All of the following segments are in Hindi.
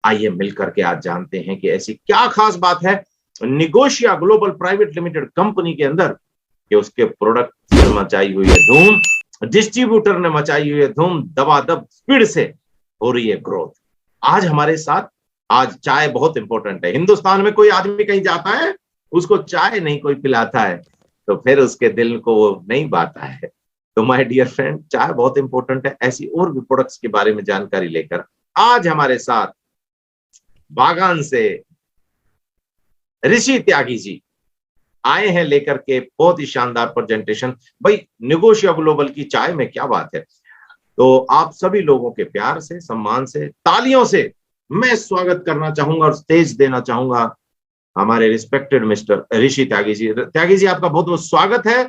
आइए मिलकर के आज जानते हैं कि ऐसी क्या खास बात है निगोशिया ग्लोबल प्राइवेट लिमिटेड कंपनी के अंदर कि उसके प्रोडक्ट ने मचाई हुई है धूम, डिस्ट्रीब्यूटर ने मचाई हुई है धूम, दबादब स्पीड से हो रही है ग्रोथ। आज हमारे साथ, आज चाय बहुत इंपॉर्टेंट है। हिंदुस्तान में कोई आदमी कहीं जाता है, उसको चाय नहीं कोई पिलाता है तो फिर उसके दिल को वो नहीं बाता है। तो माय डियर फ्रेंड, चाय बहुत इंपॉर्टेंट है। ऐसी और भी प्रोडक्ट्स के बारे में जानकारी लेकर आज हमारे साथ बागान से ऋषि त्यागी जी आए हैं लेकर के बहुत ही शानदार प्रेजेंटेशन। भाई निगोशिया ग्लोबल की चाय में क्या बात है। तो आप सभी लोगों के प्यार से, सम्मान से, तालियों से मैं स्वागत करना चाहूंगा और स्टेज देना चाहूंगा हमारे रिस्पेक्टेड मिस्टर ऋषि त्यागी जी। त्यागी जी, आपका बहुत बहुत स्वागत है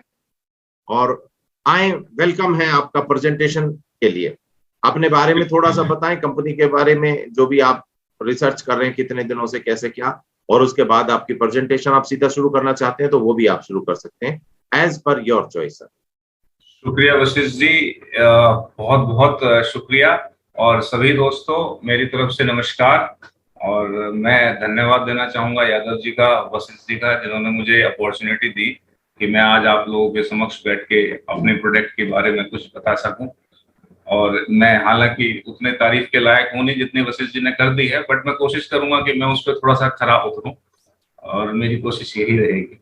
और आए, वेलकम है आपका प्रेजेंटेशन के लिए। अपने बारे में थोड़ा सा बताएं, कंपनी के बारे में, जो भी आप रिसर्च कर रहे हैं, कितने दिनों से, कैसे क्या, और उसके बाद आपकी प्रेजेंटेशन आप सीधा शुरू करना चाहते हैं तो वो भी आप शुरू कर सकते हैं as per your choice sir. शुक्रिया वशिष्ठ जी, बहुत बहुत शुक्रिया। और सभी दोस्तों, मेरी तरफ से नमस्कार। और मैं धन्यवाद देना चाहूंगा यादव जी का, वशिष्ठ जी का, जिन्होंने मुझे अपॉर्चुनिटी दी कि मैं आज आप लोगों के समक्ष बैठ के अपने प्रोडक्ट के बारे में कुछ बता सकूं। और मैं हालांकि उतने तारीफ के लायक हूं नहीं जितनी वशिष्ठ जी ने कर दी है, बट मैं कोशिश करूंगा कि मैं उस पर थोड़ा सा खरा उतरूं और मेरी कोशिश यही रहेगी।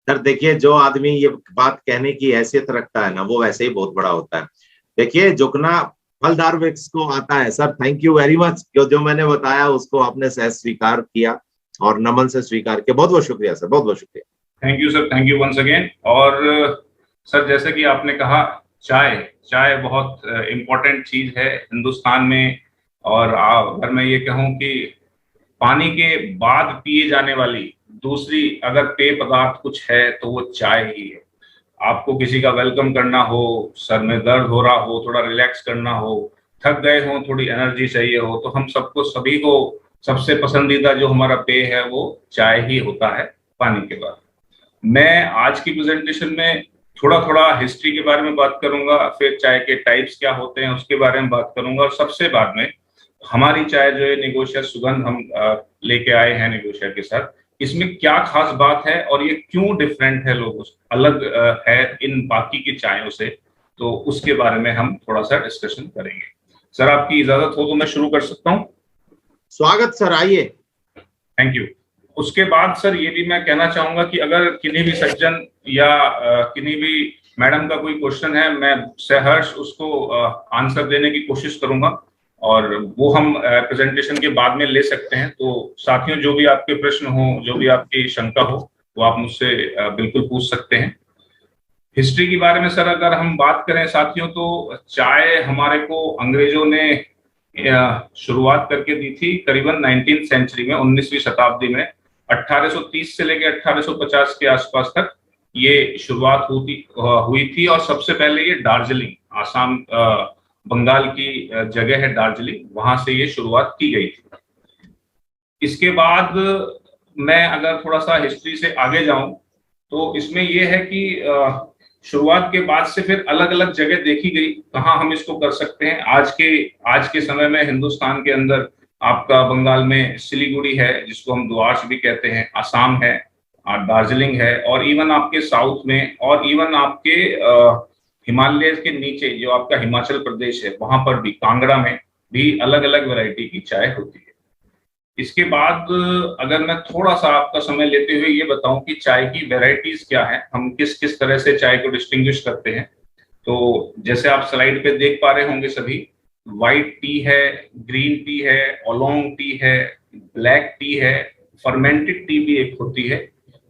सर देखिए, जो आदमी ये बात कहने की हैसियत रखता है ना, वो वैसे ही बहुत बड़ा होता है। देखिए, झुकना फलदार वृक्ष को आता है। Sir thank you very much, जो मैंने बताया उसको आपने सहज स्वीकार किया और नमन से स्वीकार किया। बहुत बहुत शुक्रिया सर, बहुत बहुत शुक्रिया। Thank you sir, thank you once again. और सर, जैसे कि आपने कहा, चाय चाय बहुत इम्पोर्टेंट चीज है हिंदुस्तान में। और अगर मैं ये कहूँ कि पानी के बाद पिए जाने वाली दूसरी अगर पेय पदार्थ कुछ है तो वो चाय ही है। आपको किसी का वेलकम करना हो, सर में दर्द हो रहा हो, थोड़ा रिलैक्स करना हो, थक गए हो, थोड़ी एनर्जी चाहिए हो, तो हम सबको, सभी को सबसे पसंदीदा जो हमारा पेय है वो चाय ही होता है पानी के बाद। मैं आज की प्रेजेंटेशन में थोड़ा थोड़ा हिस्ट्री के बारे में बात करूंगा, फिर चाय के टाइप्स क्या होते हैं उसके बारे में बात करूंगा, और सबसे बाद में हमारी चाय जो है निगोशिया सुगंध हम लेके आए हैं निगोशिया के साथ, इसमें क्या खास बात है और ये क्यों डिफरेंट है, लोगों से अलग है इन बाकी की चायों से, तो उसके बारे में हम थोड़ा सा डिस्कशन करेंगे। सर, आपकी इजाजत हो तो मैं शुरू कर सकता हूँ? स्वागत सर, आइए। Thank you. उसके बाद सर ये भी मैं कहना चाहूंगा कि अगर किन्हीं भी सज्जन या किन्हीं भी मैडम का कोई क्वेश्चन है, मैं सहर्ष उसको आंसर देने की कोशिश करूंगा और वो हम प्रेजेंटेशन के बाद में ले सकते हैं। तो साथियों, जो भी आपके प्रश्न हो, जो भी आपकी शंका हो, वो आप मुझसे बिल्कुल पूछ सकते हैं। हिस्ट्री के बारे में सर अगर हम बात करें साथियों, तो चाय हमारे को अंग्रेजों ने शुरुआत करके दी थी करीबन 19वीं सेंचुरी में, 19वीं शताब्दी में। 1830 से लेकर 1850 के आसपास तक ये शुरुआत हुई थी। और सबसे पहले ये दार्जिलिंग, आसाम, बंगाल की जगह है दार्जिलिंग, वहां से ये शुरुआत की गई थी। इसके बाद मैं अगर थोड़ा सा हिस्ट्री से आगे जाऊं तो इसमें यह है कि शुरुआत के बाद से फिर अलग अलग जगह देखी गई कहाँ हम इसको कर सकते हैं। आज के समय में हिंदुस्तान के अंदर आपका बंगाल में सिलीगुड़ी है, जिसको हम द्वाश भी कहते हैं, आसाम है, दार्जिलिंग है, और इवन आपके साउथ में, और इवन आपके हिमालय के नीचे जो आपका हिमाचल प्रदेश है, वहां पर भी, कांगड़ा में भी अलग अलग वैरायटी की चाय होती है। इसके बाद अगर मैं थोड़ा सा आपका समय लेते हुए ये बताऊं कि चाय की वैरायटीज क्या है, हम किस किस तरह से चाय को डिस्टिंग्विश करते हैं, तो जैसे आप स्लाइड पे देख पा रहे होंगे सभी, व्हाइट टी है, ग्रीन टी है, ओलोंग टी है, ब्लैक टी है, फर्मेंटेड टी भी एक होती है।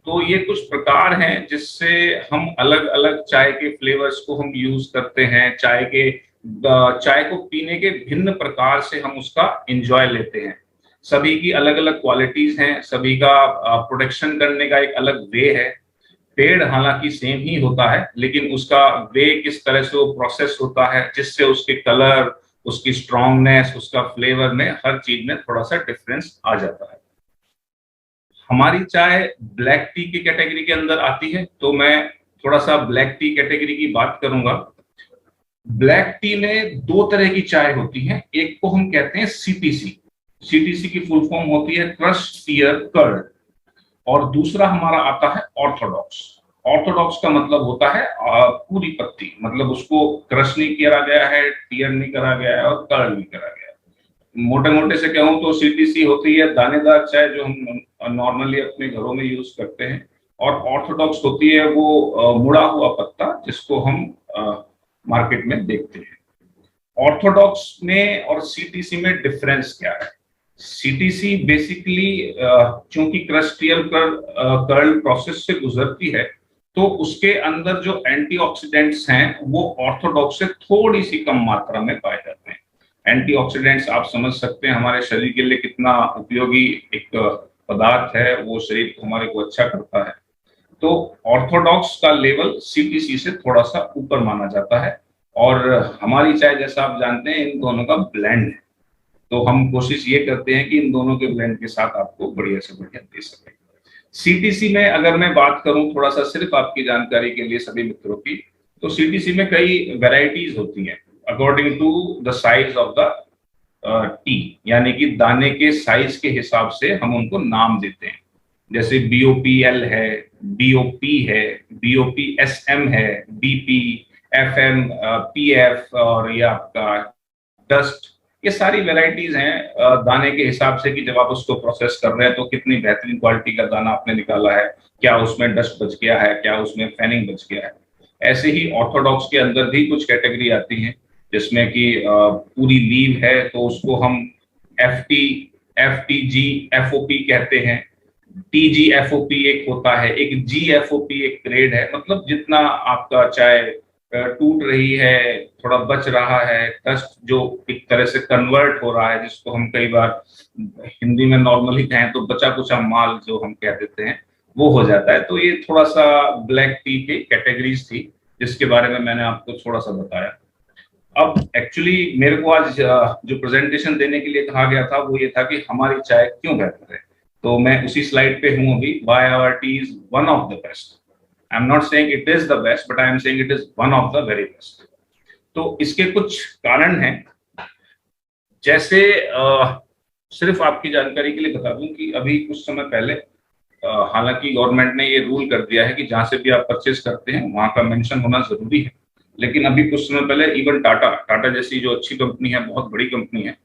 तो ये कुछ प्रकार हैं जिससे हम अलग अलग चाय के फ्लेवर्स को हम यूज करते हैं। चाय को पीने के भिन्न प्रकार से हम उसका एंजॉय लेते हैं। सभी की अलग अलग क्वालिटीज हैं, सभी का प्रोडक्शन करने का एक अलग वे है। पेड़ हालांकि सेम ही होता है, लेकिन उसका वे किस तरह से वो प्रोसेस होता है, जिससे उसके कलर, उसकी स्ट्रॉन्गनेस, उसका फ्लेवर में, हर चीज में थोड़ा सा डिफरेंस आ जाता है। हमारी चाय ब्लैक टी की कैटेगरी के अंदर आती है, तो मैं थोड़ा सा ब्लैक टी कैटेगरी की बात करूंगा। ब्लैक टी में दो तरह की चाय होती है, एक को हम कहते हैं सीपीसी, सीटीसी की फुल फॉर्म होती है क्रश टियर कर्ड। और दूसरा हमारा आता है ऑर्थोडॉक्स। ऑर्थोडॉक्स का मतलब होता है पूरी पत्ती, मतलब उसको क्रश नहीं किया गया है, टियर नहीं करा गया है और कर्ड नहीं करा गया है। मोटे मोटे से कहूं तो सीटीसी होती है दानेदार चाय जो हम नॉर्मली अपने घरों में यूज करते हैं, और ऑर्थोडॉक्स होती है वो मुड़ा हुआ पत्ता जिसको हम मार्केट में देखते हैं। ऑर्थोडॉक्स में और सीटीसी में डिफरेंस क्या है? सीटीसी बेसिकली चूंकि क्रस्टियल कर्ल प्रोसेस से गुजरती है, तो उसके अंदर जो एंटीऑक्सीडेंट्स हैं वो ऑर्थोडॉक्स से थोड़ी सी कम मात्रा में पाए जाते हैं। एंटीऑक्सीडेंट्स आप समझ सकते हैं हमारे शरीर के लिए कितना उपयोगी एक पदार्थ है, वो शरीर को हमारे को अच्छा करता है। तो ऑर्थोडॉक्स का लेवल सीटीसी से थोड़ा सा ऊपर माना जाता है। और हमारी चाय जैसा आप जानते हैं इन दोनों का ब्लेंड है, तो हम कोशिश ये करते हैं कि इन दोनों के ब्लेंड के साथ आपको बढ़िया से बढ़िया दे सकें। सीटीसी में अगर मैं बात करूं थोड़ा सा सिर्फ आपकी जानकारी के लिए सभी मित्रों की, तो सीटीसी में कई वेराइटीज होती हैं according to the size of the tea, यानी कि दाने के साइज के हिसाब से हम उनको नाम देते हैं। जैसे BOPL है, BOP है, BOPSM है, BP, FM, PF और ये आपका डस्ट, ये सारी वेराइटीज हैं दाने के हिसाब से कि जब आप उसको प्रोसेस कर रहे हैं तो कितनी बेहतरीन क्वालिटी का दाना आपने निकाला है, क्या उसमें डस्ट बच गया है, क्या उसमें फैनिंग बच गया है। ऐसे ही ऑर्थोडॉक्स के अंदर भी कुछ कैटेगरी आती है जिसमें कि पूरी लीव है तो उसको हम FT, FTG, FOP कहते हैं। TGFOP एक होता है, एक GFOP एक ग्रेड है, मतलब जितना आपका चाय टूट रही है, थोड़ा बच रहा है, डस्ट जो एक तरह से कन्वर्ट हो रहा है, जिसको हम कई बार हिंदी में नॉर्मली कहें तो बचा कुचा माल जो हम कह देते हैं, वो हो जाता है। तो ये थोड़ा सा ब्लैक टी की कैटेगरीज थी जिसके बारे में मैंने आपको थोड़ा सा बताया। अब एक्चुअली मेरे को आज जो प्रेजेंटेशन देने के लिए कहा गया था वो ये था कि हमारी चाय क्यों बेहतर है, तो मैं उसी स्लाइड पे हूं अभी। Why our tea is one of the best. I am not saying it is the best, but I am saying it is one of the very best. तो इसके कुछ कारण हैं, जैसे सिर्फ आपकी जानकारी के लिए बता दूं कि अभी कुछ समय पहले हालांकि गवर्नमेंट ने ये रूल कर दिया है कि जहां से भी आप परचेज करते हैं वहां का मेंशन होना जरूरी है, लेकिन अभी कुछ समय पहले इवन टाटा जैसी जो अच्छी कंपनी है, बहुत बड़ी कंपनी है,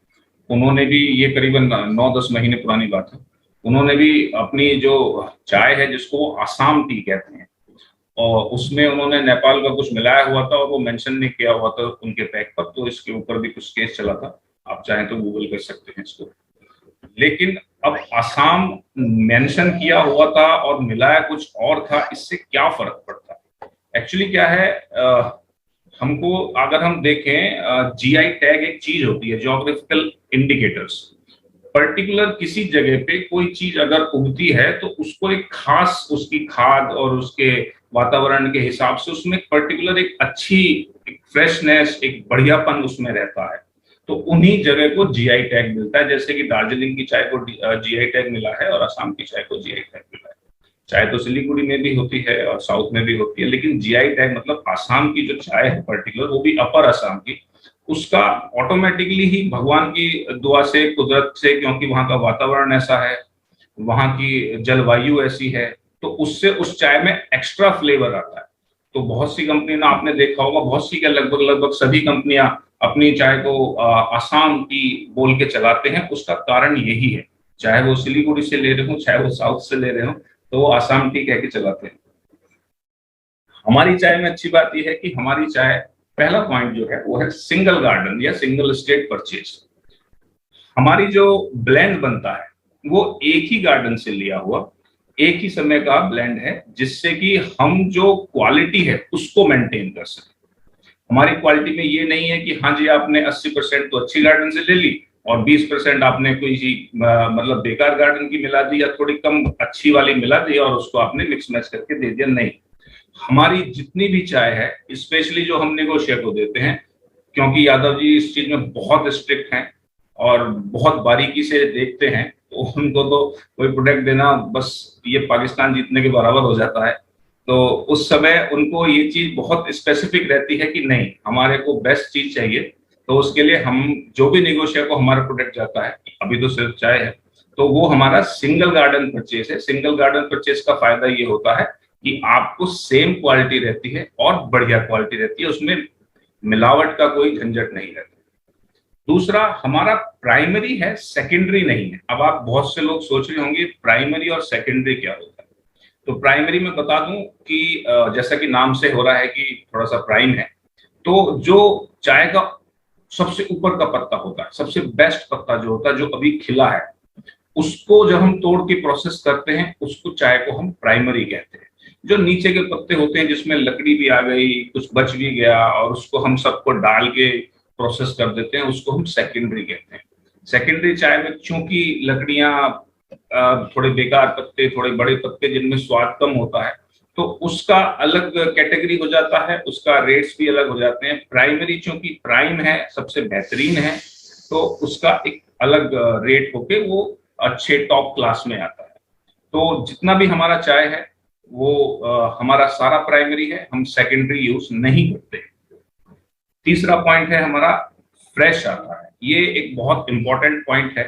उन्होंने भी, ये करीबन 9-10 महीने पुरानी बात है, उन्होंने भी अपनी जो चाय है जिसको वो आसाम टी कहते हैं, और उसमें उन्होंने नेपाल का कुछ मिलाया हुआ था और वो मेंशन नहीं किया हुआ था उनके पैक पर, तो इसके ऊपर भी कुछ केस चला था। आप चाहें तो गूगल कर सकते हैं इसको। लेकिन अब आसाम मेंशन किया हुआ था और मिलाया कुछ और था, इससे क्या फर्क पड़ता? एक्चुअली क्या है, हमको अगर हम देखें GI टैग एक चीज होती है, ज्योग्राफिकल इंडिकेटर्स। पर्टिकुलर किसी जगह पे कोई चीज अगर उगती है तो उसको एक खास उसकी खाद और उसके वातावरण के हिसाब से उसमें पर्टिकुलर एक अच्छी फ्रेशनेस, एक बढ़ियापन उसमें रहता है, तो उन्हीं जगह को GI टैग मिलता है। जैसे कि दार्जिलिंग की चाय को GI टैग मिला है और असम की चाय को GI टैग मिला है। चाय तो सिलीगुड़ी में भी होती है और साउथ में भी होती है, लेकिन GI टैग मतलब आसाम की जो चाय है पर्टिकुलर, वो भी अपर असम की, उसका ऑटोमेटिकली ही भगवान की दुआ से, कुदरत से, क्योंकि वहां का वातावरण ऐसा है, वहां की जलवायु ऐसी है, तो उससे उस चाय में एक्स्ट्रा फ्लेवर आता है। तो बहुत सी कंपनी ना, आपने देखा होगा, बहुत सी क्या लगभग सभी कंपनियां अपनी चाय को आसाम की बोल के चलाते हैं। उसका कारण यही है, चाहे वो सिलीगुड़ी से ले रहे हो, चाहे वो साउथ से ले रहे हो, तो वो आसाम टी कह के चलाते हैं। हमारी चाय में अच्छी बात यह है कि हमारी चाय, पहला पॉइंट जो है वो है सिंगल गार्डन या सिंगल स्टेट परचेज। हमारी जो ब्लेंड बनता है वो एक ही गार्डन से लिया हुआ, एक ही समय का ब्लेंड है, जिससे कि हम जो क्वालिटी है उसको मेंटेन कर सकें। हमारी क्वालिटी में ये नहीं है कि हाँ जी आपने 80% तो अच्छी गार्डन से ले ली और 20% आपने कोई सी मतलब बेकार गार्डन की मिला दी या थोड़ी कम अच्छी वाली मिला दी और उसको आपने मिक्स मैच करके दे दिया। नहीं, हमारी जितनी भी चाय है, स्पेशली जो हम नेगोशिएट को देते हैं, क्योंकि यादव जी इस चीज में बहुत स्ट्रिक्ट हैं और बहुत बारीकी से देखते हैं, तो उनको तो कोई प्रोडक्ट देना बस ये पाकिस्तान जीतने के बराबर हो जाता है। तो उस समय उनको ये चीज बहुत स्पेसिफिक रहती है कि नहीं, हमारे को बेस्ट चीज चाहिए, तो उसके लिए हम जो भी नेगोशिया को हमारा प्रोडक्ट जाता है, अभी तो सिर्फ चाय है, तो वो हमारा सिंगल गार्डन परचेज है। सिंगल गार्डन परचेज का फायदा ये होता है कि आपको सेम क्वालिटी रहती है और बढ़िया क्वालिटी रहती है, उसमें मिलावट का कोई झंझट नहीं रहता। दूसरा, हमारा प्राइमरी है, सेकेंडरी नहीं है। अब आप बहुत से लोग सोच रहे होंगे प्राइमरी और सेकेंडरी क्या होता है। तो प्राइमरी में बता दूं कि जैसा कि नाम से हो रहा है कि थोड़ा सा प्राइम है, तो जो चाय का सबसे ऊपर का पत्ता होता है, सबसे बेस्ट पत्ता जो होता है, जो अभी खिला है, उसको जब हम तोड़ के प्रोसेस करते हैं, उसको चाय को हम प्राइमरी कहते हैं। जो नीचे के पत्ते होते हैं जिसमें लकड़ी भी आ गई, कुछ बच भी गया और उसको हम सबको डाल के प्रोसेस कर देते हैं, उसको हम सेकेंडरी कहते हैं। सेकेंडरी चाय में चूंकि लकड़ियां, थोड़े बेकार पत्ते, थोड़े बड़े पत्ते जिनमें स्वाद कम होता है, तो उसका अलग कैटेगरी हो जाता है, उसका रेट्स भी अलग हो जाते हैं। प्राइमरी चूंकि प्राइम है, सबसे बेहतरीन है, तो उसका एक अलग रेट होके वो अच्छे टॉप क्लास में आता है। तो जितना भी हमारा चाय है वो हमारा सारा प्राइमरी है, हम सेकेंडरी यूज नहीं करते। तीसरा पॉइंट है हमारा फ्रेश आता है। ये एक बहुत इंपॉर्टेंट पॉइंट है,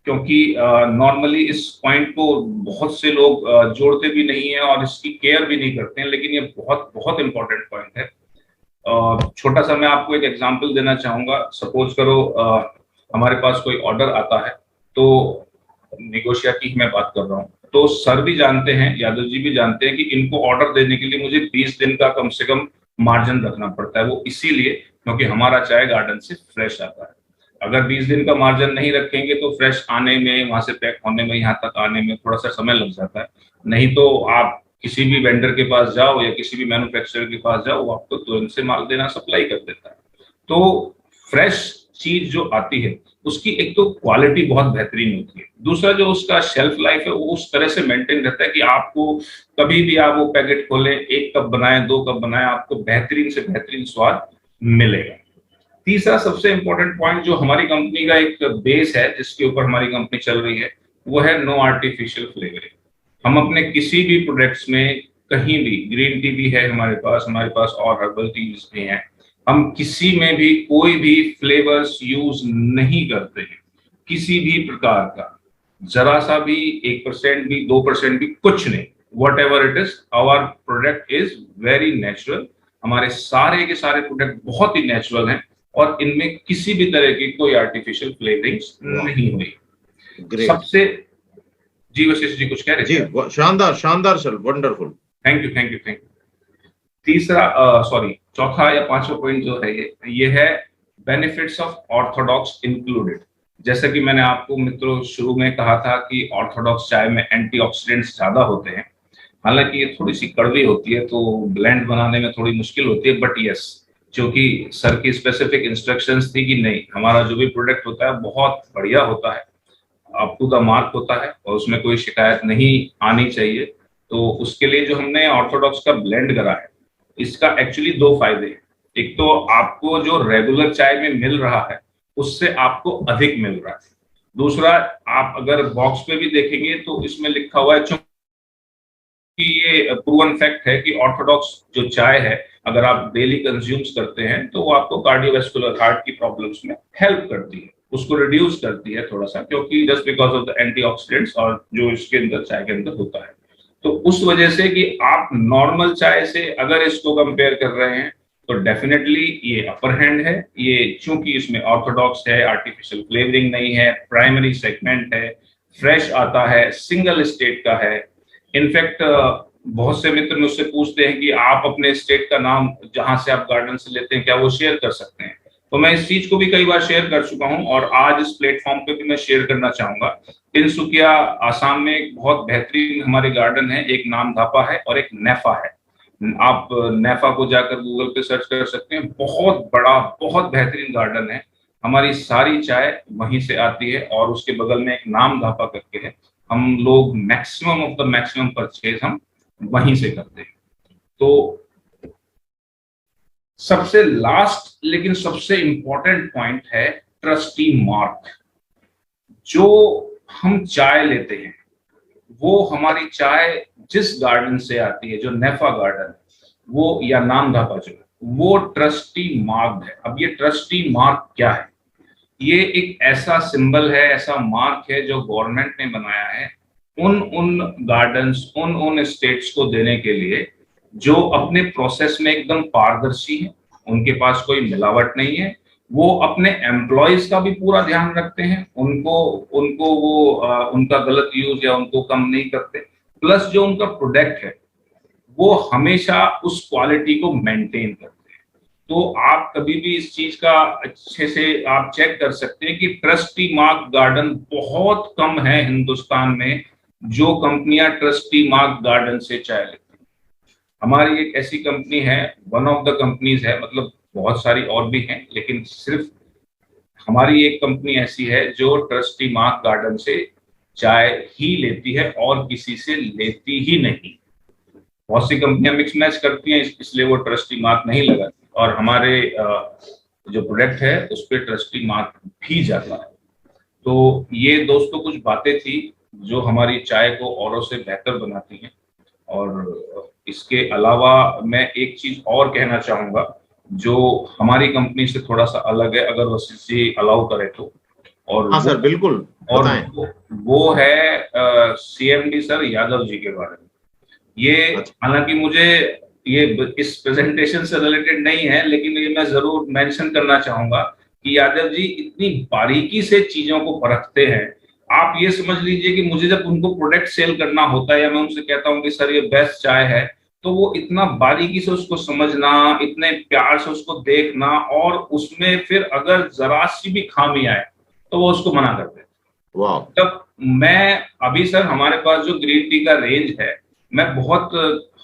क्योंकि नॉर्मली इस पॉइंट को बहुत से लोग जोड़ते भी नहीं है और इसकी केयर भी नहीं करते हैं, लेकिन ये बहुत बहुत इंपॉर्टेंट पॉइंट है। छोटा सा मैं आपको एक एग्जांपल देना चाहूंगा। सपोज करो हमारे पास कोई ऑर्डर आता है, तो नेगोशिया की मैं बात कर रहा हूँ, तो सर भी जानते हैं, यादव जी भी जानते हैं कि इनको ऑर्डर देने के लिए मुझे 20 दिन का कम से कम मार्जिन रखना पड़ता है। वो इसीलिए क्योंकि हमारा चाय गार्डन से फ्रेश आता है। अगर 20 दिन का मार्जिन नहीं रखेंगे तो फ्रेश आने में, वहां से पैक होने में, यहाँ तक आने में थोड़ा सा समय लग जाता है। नहीं तो आप किसी भी वेंडर के पास जाओ या किसी भी मैन्युफैक्चरर के पास जाओ, वो आपको तुरंत से माल देना, सप्लाई कर देता है। तो फ्रेश चीज जो आती है उसकी एक तो क्वालिटी बहुत बेहतरीन होती है, दूसरा जो उसका शेल्फ लाइफ है वो उस तरह से मेंटेन रहता है कि आपको कभी भी आप वो पैकेट खोलें, 1 कप बनाएं, 2 कप बनाएं, आपको बेहतरीन से बेहतरीन स्वाद मिलेगा। तीसरा सबसे इंपॉर्टेंट पॉइंट जो हमारी कंपनी का एक बेस है, जिसके ऊपर हमारी कंपनी चल रही है, वो है नो आर्टिफिशियल फ्लेवरिंग। हम अपने किसी भी प्रोडक्ट्स में कहीं भी, ग्रीन टी भी है हमारे पास और हर्बल टीज भी हैं, हम किसी में भी कोई भी फ्लेवर्स यूज नहीं करते हैं, किसी भी प्रकार का, जरा सा भी, 1% भी, 2% भी, कुछ नहीं। Whatever it is, our product is very natural. हमारे सारे के सारे प्रोडक्ट बहुत ही नेचुरल हैं और इनमें किसी भी तरह की कोई आर्टिफिशियल फ्लेवरिंग्स नहीं हुई। सबसे, जी वशिष्ठ जी कुछ कह रहे थे? जी, शानदार शानदार sir, wonderful. Thank you thank you thank you. तीसरा, सॉरी, चौथा या पांचवा पॉइंट जो है ये है बेनिफिट्स ऑफ ऑर्थोडॉक्स इंक्लूडेड। जैसा कि मैंने आपको मित्रों शुरू में कहा था कि ऑर्थोडॉक्स चाय में एंटीऑक्सीडेंट्स ज्यादा होते हैं। हालांकि ये थोड़ी सी कड़वी होती है, तो ब्लेंड बनाने में थोड़ी मुश्किल होती है, बट यस, क्योंकि सर की स्पेसिफिक इंस्ट्रक्शंस थी कि नहीं, हमारा जो भी प्रोडक्ट होता है बहुत बढ़िया होता है, अप टू द मार्क होता है और उसमें कोई शिकायत नहीं आनी चाहिए। तो उसके लिए जो हमने ऑर्थोडॉक्स का ब्लेंड करा है, इसका एक्चुअली 2 फायदे हैं। एक तो आपको जो रेगुलर चाय में मिल रहा है उससे आपको अधिक मिल रहा है। दूसरा, आप अगर बॉक्स पे भी देखेंगे तो इसमें लिखा हुआ है, कि ये प्रूवन फैक्ट है कि ऑर्थोडॉक्स जो चाय है अगर आप डेली कंज्यूम्स करते हैं तो वो आपको कार्डियोवैस्कुलर हार्ट की प्रॉब्लम्स में हेल्प करती है, उसको रिड्यूस करती है थोड़ा सा, क्योंकि just because of the antioxidants और जो इसके अंदर, चाय के अंदर होता है। तो उस वजह से कि आप नॉर्मल चाय से अगर इसको कंपेयर कर रहे हैं तो डेफिनेटली ये अपर हैंड है। ये चूंकि इसमें ऑर्थोडॉक्स है, आर्टिफिशियल फ्लेवरिंग नहीं है, प्राइमरी सेगमेंट है, फ्रेश आता है, सिंगल स्टेट का है। इनफैक्ट बहुत से मित्र मुझसे पूछते हैं कि आप अपने स्टेट का नाम जहां से आप गार्डन से लेते हैं क्या वो शेयर कर सकते हैं, तो मैं इस चीज को भी कई बार शेयर कर चुका हूं और आज इस प्लेटफॉर्म पे भी मैं शेयर करना चाहूंगा। तिनसुकिया आसाम में एक बहुत बेहतरीन हमारे गार्डन है, एक नाम धापा है और एक नेफा है। आप नेफा को जाकर गूगल पे सर्च कर सकते हैं, बहुत बड़ा, बहुत बेहतरीन गार्डन है। हमारी सारी चाय वहीं से आती है और उसके बगल में एक नाम धापा करके है, हम लोग maximum of the maximum purchase हम वहीं से करते हैं। तो सबसे लास्ट लेकिन सबसे इंपॉर्टेंट पॉइंट है ट्रस्टी मार्क। जो हम चाय लेते हैं वो हमारी चाय जिस गार्डन से आती है, जो नेफा गार्डन वो या नाम धापा जो, वो ट्रस्टी मार्क है। अब ये ट्रस्टी मार्क क्या है? ये एक ऐसा सिंबल है, ऐसा मार्क है जो गवर्नमेंट ने बनाया है उन गार्डन्स, उन स्टेट्स को देने के लिए जो अपने प्रोसेस में एकदम पारदर्शी है, उनके पास कोई मिलावट नहीं है, वो अपने एम्प्लॉयज का भी पूरा ध्यान रखते हैं, उनको उनको वो उनका गलत यूज या उनको कम नहीं करते, प्लस जो उनका प्रोडक्ट है वो हमेशा उस क्वालिटी को मेंटेन करते हैं। तो आप कभी भी इस चीज का अच्छे से आप चेक कर सकते हैं कि ट्रस्टी मार्क गार्डन बहुत कम है हिंदुस्तान में जो कंपनियां ट्रस्टी मार्क गार्डन से चाय लेती हैं। हमारी एक ऐसी कंपनी है, वन ऑफ द कंपनीज है, मतलब बहुत सारी और भी हैं, लेकिन सिर्फ हमारी एक कंपनी ऐसी है जो ट्रस्टी मार्क गार्डन से चाय ही लेती है और किसी से लेती ही नहीं। बहुत सी कंपनियां मिक्स मैच करती हैं, इसलिए वो ट्रस्टी मार्क नहीं लगाती, और हमारे जो प्रोडक्ट है उस पर ट्रस्टी मार्क भी जाता है। तो ये दोस्तों कुछ बातें थी जो हमारी चाय को औरों से बेहतर बनाती हैं। और इसके अलावा मैं एक चीज और कहना चाहूंगा जो हमारी कंपनी से थोड़ा सा अलग है, अगर वशिष्ठ जी अलाउ करे तो। और हाँ सर, बिल्कुल और बताएं। वो है सीएमडी सर यादव जी के बारे में। ये हालांकि मुझे ये इस प्रेजेंटेशन से रिलेटेड नहीं है, लेकिन ये मैं जरूर मेंशन करना चाहूंगा कि यादव जी इतनी बारीकी से चीजों को परखते हैं। आप ये समझ लीजिए कि मुझे जब उनको प्रोडक्ट सेल करना होता है या मैं उनसे कहता हूँ कि सर ये बेस्ट चाय है, तो वो इतना बारीकी से उसको समझना, इतने प्यार से उसको देखना, और उसमें फिर अगर जरा सी भी खामी आए तो वो उसको मना कर देते। वाह। तब मैं अभी सर हमारे पास जो ग्रीन टी का रेंज है, मैं बहुत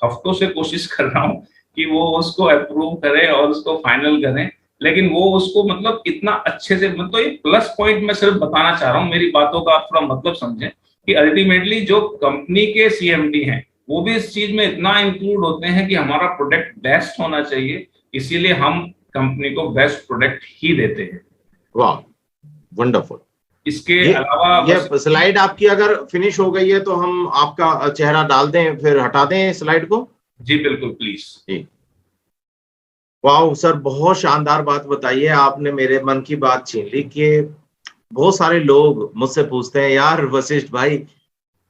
हफ्तों से कोशिश कर रहा हूँ कि वो उसको अप्रूव करें और उसको फाइनल करें, लेकिन वो उसको मतलब इतना अच्छे से, मतलब ये प्लस पॉइंट मैं सिर्फ बताना चाह रहा हूँ, मेरी बातों का आप थोड़ा मतलब समझें कि अल्टीमेटली जो कंपनी के सीएमडी हैं वो भी इस चीज में इतना इंक्लूड होते हैं कि हमारा प्रोडक्ट बेस्ट होना चाहिए, इसीलिए हम कंपनी को बेस्ट प्रोडक्ट ही देते हैं। वाह, वंडरफुल। इसके अलावा ये स्लाइड आपकी अगर फिनिश हो गई है तो हम आपका चेहरा डाल दें, फिर हटा दें स्लाइड को। जी बिल्कुल, प्लीज जी। वाह सर, बहुत शानदार बात बताई है आपने, मेरे मन की बात छीन ली। कि बहुत सारे लोग मुझसे पूछते हैं, यार वशिष्ठ भाई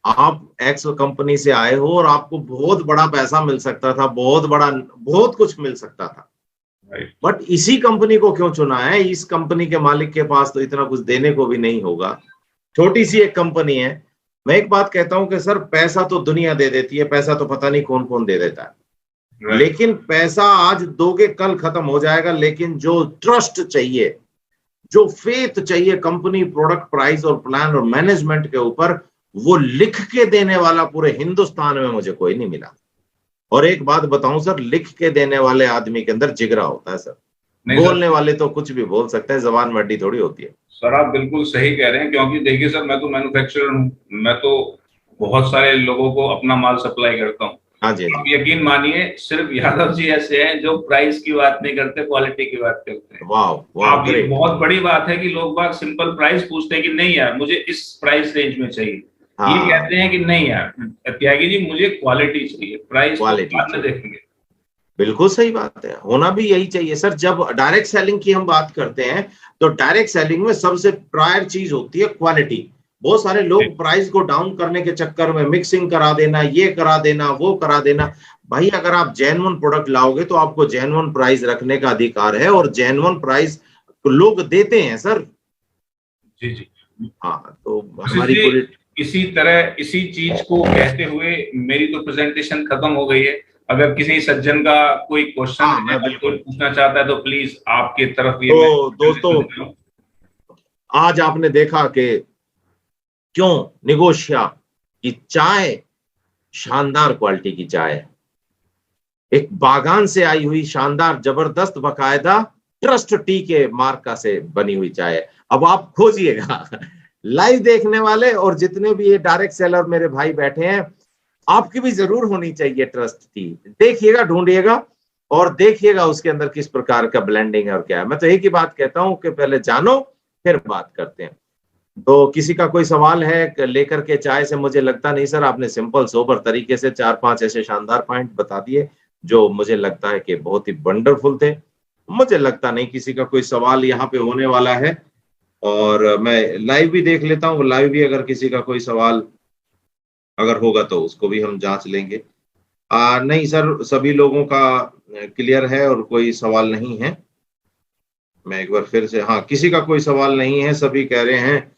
आप एक्स कंपनी से आए हो और आपको बहुत बड़ा पैसा मिल सकता था, बहुत कुछ मिल सकता था, बट इसी कंपनी को क्यों चुना है? इस कंपनी के मालिक के पास तो इतना कुछ देने को भी नहीं होगा, छोटी सी एक कंपनी है। मैं एक बात कहता हूं कि सर पैसा तो दुनिया दे देती है, पैसा तो पता नहीं कौन कौन दे देता है, लेकिन पैसा आज दोगे कल खत्म हो जाएगा, लेकिन जो ट्रस्ट चाहिए, जो फेथ चाहिए कंपनी, प्रोडक्ट, प्राइस और प्लान और मैनेजमेंट के ऊपर, वो लिख के देने वाला पूरे हिंदुस्तान में मुझे कोई नहीं मिला। और एक बात बताऊं सर, लिख के देने वाले आदमी के अंदर जिगरा होता है सर। बोलने वाले तो कुछ भी बोल सकते हैं, जबान में अड्डी थोड़ी होती है। सर आप बिल्कुल सही कह रहे हैं, क्योंकि देखिए सर मैं तो मैन्युफैक्चरर हूँ, मैं तो बहुत सारे लोगों को अपना माल सप्लाई करता हूँ। हाँ जी। आप यकीन मानिए सिर्फ यादव जी ऐसे हैं जो प्राइस की बात नहीं करते, क्वालिटी की बात करते हैं। वाह, आप ये बहुत बड़ी बात है कि लोग बात सिंपल प्राइस पूछते हैं कि नहीं यार मुझे इस प्राइस रेंज में चाहिए। हाँ। ये कहते हैं कि नहीं यार त्यागी जी मुझे क्वालिटी चाहिए, प्राइस बाद में देखेंगे। बिल्कुल सही बात है, होना भी यही चाहिए सर। जब डायरेक्ट सेलिंग की हम बात करते हैं तो डायरेक्ट सेलिंग में सबसे प्रायर चीज होती है क्वालिटी। बहुत सारे लोग प्राइस को डाउन करने के चक्कर में मिक्सिंग करा देना, ये करा देना, वो करा देना। भाई अगर आप जेन्युइन प्रोडक्ट लाओगे तो आपको जेन्युइन प्राइस रखने का अधिकार है, और जेन्युइन प्राइस लोग देते हैं सर। जी जी हाँ, तो हमारी इसी तरह इसी चीज को कहते हुए मेरी तो प्रेजेंटेशन खत्म हो गई है। अगर किसी सज्जन का कोई क्वेश्चन है, बिल्कुल पूछना चाहता है तो प्लीज आपके तरफ ये। तो दोस्तों आज आपने देखा कि क्यों निगोशिया की चाय शानदार क्वालिटी की चाय है, एक बागान से आई हुई शानदार जबरदस्त बकायदा ट्रस्ट टी के मार्का से बनी हुई चाय है। अब आप खोजिएगा, लाइव देखने वाले और जितने भी ये डायरेक्ट सेलर मेरे भाई बैठे हैं, आपकी भी जरूर होनी चाहिए ट्रस्ट टी। देखिएगा, ढूंढिएगा और देखिएगा उसके अंदर किस प्रकार का ब्लेंडिंग है और क्या है। मैं तो एक ही बात कहता हूं कि पहले जानो फिर बात करते हैं। तो किसी का कोई सवाल है लेकर के चाय से? मुझे लगता नहीं सर, आपने सिंपल सोबर तरीके से 4-5 ऐसे शानदार पॉइंट बता दिए जो मुझे लगता है कि बहुत ही वंडरफुल थे। मुझे लगता नहीं किसी का कोई सवाल यहाँ पे होने वाला है, और मैं लाइव भी देख लेता हूँ, लाइव भी अगर किसी का कोई सवाल अगर होगा तो उसको भी हम जांच लेंगे। नहीं सर, सभी लोगों का क्लियर है और कोई सवाल नहीं है। मैं एक बार फिर से, हाँ, किसी का कोई सवाल नहीं है, सभी कह रहे हैं।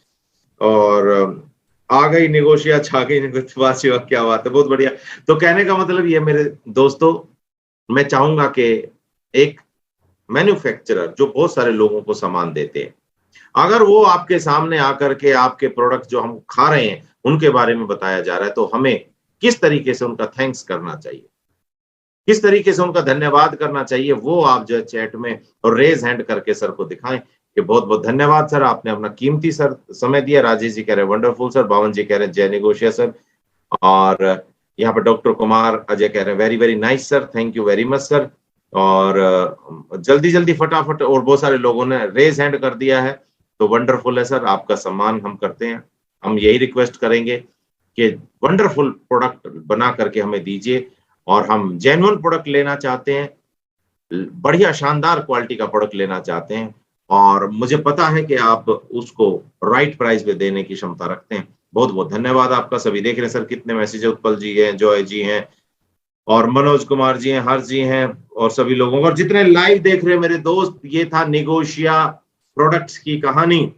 और आ गई निगोशिया, छा गई निगोशिया, क्या बात है, बहुत बढ़िया। तो कहने का मतलब ये मेरे दोस्तों, मैं चाहूंगा कि एक मैन्युफैक्चरर जो बहुत सारे लोगों को सामान देते हैं, अगर वो आपके सामने आकर के आपके प्रोडक्ट जो हम खा रहे हैं उनके बारे में बताया जा रहा है, तो हमें किस तरीके से उनका थैंक्स करना चाहिए, किस तरीके से उनका धन्यवाद करना चाहिए, वो आप जो है चैट में और रेज हैंड करके सर को दिखाएं कि बहुत बहुत धन्यवाद सर, आपने अपना कीमती सर समय दिया। राजेश जी कह रहे हैं वंडरफुल सर, बावन जी कह रहे हैं जय निगोशिया सर, और यहाँ पर डॉक्टर कुमार अजय कह रहे हैं very very nice sir, thank you very much sir. और जल्दी जल्दी फटाफट, और बहुत सारे लोगों ने रेज हैंड कर दिया है, तो वंडरफुल है सर, आपका सम्मान हम करते हैं। हम यही रिक्वेस्ट करेंगे कि वंडरफुल प्रोडक्ट बना करके हमें दीजिए, और हम जेन्युइन प्रोडक्ट लेना चाहते हैं, बढ़िया शानदार क्वालिटी का प्रोडक्ट लेना चाहते हैं, और मुझे पता है कि आप उसको राइट प्राइस पे देने की क्षमता रखते हैं। बहुत बहुत धन्यवाद आपका। सभी देख रहे हैं सर कितने मैसेज है, उत्पल जी हैं, जॉय जी हैं, और मनोज कुमार जी हैं, हर्ष जी हैं, और सभी लोगों को, और जितने लाइव देख रहे हैं मेरे दोस्त, ये था निगोशिया प्रोडक्ट्स की कहानी,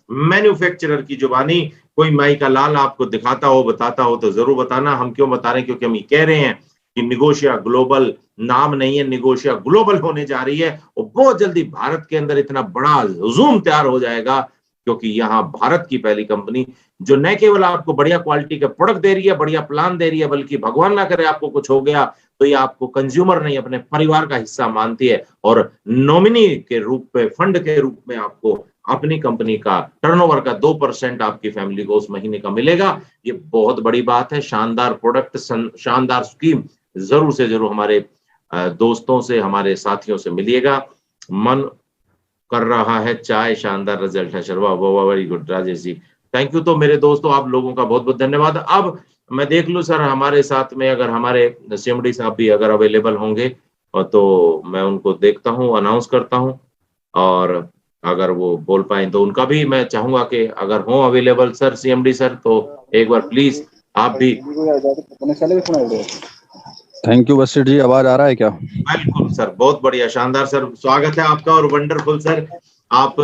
मैन्युफैक्चरर की जुबानी। कोई माई का लाल आपको दिखाता हो, बताता हो तो जरूर बताना। हम क्यों बता रहे हैं, क्योंकि हम ये कह रहे हैं कि निगोशिया ग्लोबल नाम नहीं है, निगोशिया ग्लोबल होने जा रही है, और बहुत जल्दी भारत के अंदर इतना बड़ा हुजूम तैयार हो जाएगा, क्योंकि यहाँ भारत की पहली कंपनी जो न केवल आपको बढ़िया क्वालिटी के प्रोडक्ट दे रही है, बढ़िया प्लान दे रही है, बल्कि भगवान ना करे आपको कुछ हो गया तो ये आपको कंज्यूमर नहीं, अपने परिवार का हिस्सा मानती है, और नॉमिनी के रूप में, फंड के रूप में आपको अपनी कंपनी का टर्नओवर का 2% आपकी फैमिली को उस महीने का मिलेगा। ये बहुत बड़ी बात है। शानदार प्रोडक्ट, शानदार स्कीम, जरूर से जरूर हमारे दोस्तों से, हमारे साथियों से मिलिएगा। मन कर रहा है चाय, शानदार रिजल्ट है Sharma, very good Rajesh ji, thank you. तो मेरे दोस्तों, आप लोगों का बहुत बहुत धन्यवाद। अब मैं देख लूं सर, हमारे साथ में अगर हमारे सीएमडी साहब भी अगर अवेलेबल होंगे, और तो मैं उनको देखता हूं, अनाउंस करता हूं, और अगर वो बोल पाए तो उनका भी मैं चाहूंगा कि अगर हो अवेलेबल सर, सीएमडी सर, तो एक बार प्लीज आप भी। थैंक यू वशिष्ठ जी, आवाज आ रहा है क्या? बिल्कुल सर, बहुत बढ़िया, शानदार सर, स्वागत है आपका, और वंडरफुल सर, आप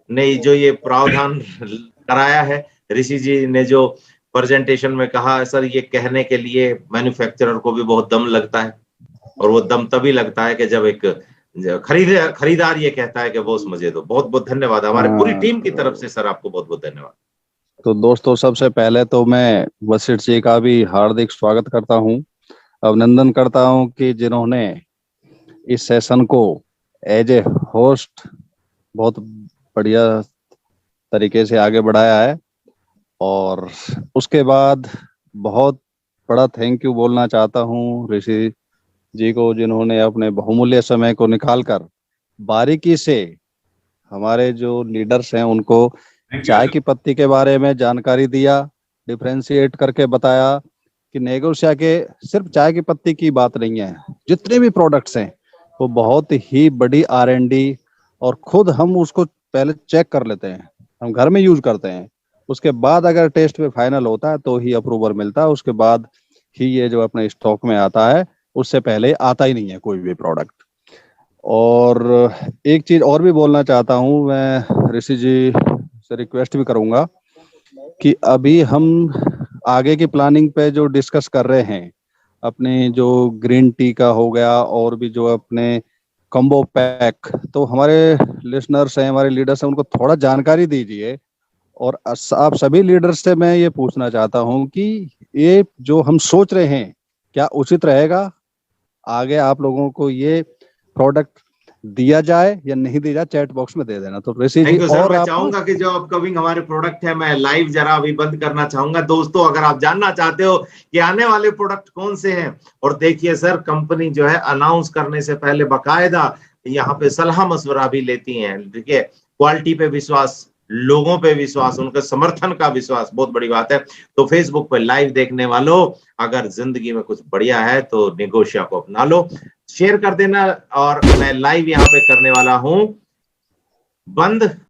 ने जो ये प्रावधान कराया है, ऋषि जी ने जो प्रेजेंटेशन में कहा सर, ये कहने के लिए मैन्युफैक्चरर को भी बहुत दम लगता है, और वो दम तभी लगता है कि जब एक खरीदार ये कहता है कि बॉस मुझे दो। बहुत बहुत धन्यवाद हमारे पूरी टीम की तरफ से सर, आपको बहुत बहुत धन्यवाद। तो दोस्तों, सबसे पहले तो मैं वशिष्ठ जी का भी हार्दिक स्वागत करता हूं, अभिनंदन करता हूं कि जिन्होंने इस सेशन को एज ए होस्ट बहुत बढ़िया तरीके से आगे बढ़ाया है। और उसके बाद बहुत बड़ा थैंक यू बोलना चाहता हूं ऋषि जी को, जिन्होंने अपने बहुमूल्य समय को निकालकर बारीकी से हमारे जो लीडर्स हैं उनको चाय की पत्ती के बारे में जानकारी दिया, डिफरेंशिएट करके बताया कि नेगोशिया के सिर्फ चाय की पत्ती की बात नहीं है, जितने भी प्रोडक्ट्स हैं वो बहुत ही बड़ी R&D, और खुद हम उसको पहले चेक कर लेते हैं, हम घर में यूज करते हैं, उसके बाद अगर टेस्ट में फाइनल होता है तो ही अप्रूवल मिलता है, उसके बाद ही ये जो अपने स्टॉक में आता है, उससे पहले आता ही नहीं है कोई भी प्रोडक्ट। और एक चीज और भी बोलना चाहता हूँ, मैं ऋषि जी से रिक्वेस्ट भी करूंगा कि अभी हम आगे की प्लानिंग पे जो डिस्कस कर रहे हैं, अपने जो ग्रीन टी का हो गया, और भी जो अपने कॉम्बो पैक, तो हमारे लिसनर्स हैं, हमारे लीडर्स हैं, उनको थोड़ा जानकारी दीजिए। और आप सभी लीडर्स से मैं ये पूछना चाहता हूँ कि ये जो हम सोच रहे हैं क्या उचित रहेगा, आगे आप लोगों को ये प्रोडक्ट दिया जाए या नहीं दिया जाए, चैट बॉक्स में दे देना। तो ऋषि जी, और मैं चाहूंगा कि जो अपकमिंग हमारे प्रोडक्ट है, मैं लाइव जरा अभी बंद करना चाहूंगा। दोस्तों, अगर आप जानना चाहते हो कि आने वाले प्रोडक्ट कौन से हैं, और देखिए सर, कंपनी जो है अनाउंस करने से पहले बाकायदा यहाँ पे सलाह मशवरा भी लेती है, ठीक है, क्वालिटी पे विश्वास लोगों पे विश्वास, उनके समर्थन का विश्वास बहुत बड़ी बात है। तो फेसबुक पे लाइव देखने वालों, अगर जिंदगी में कुछ बढ़िया है तो निगोशिया को अपना लो, शेयर कर देना। और मैं लाइव यहाँ पे करने वाला हूं बंद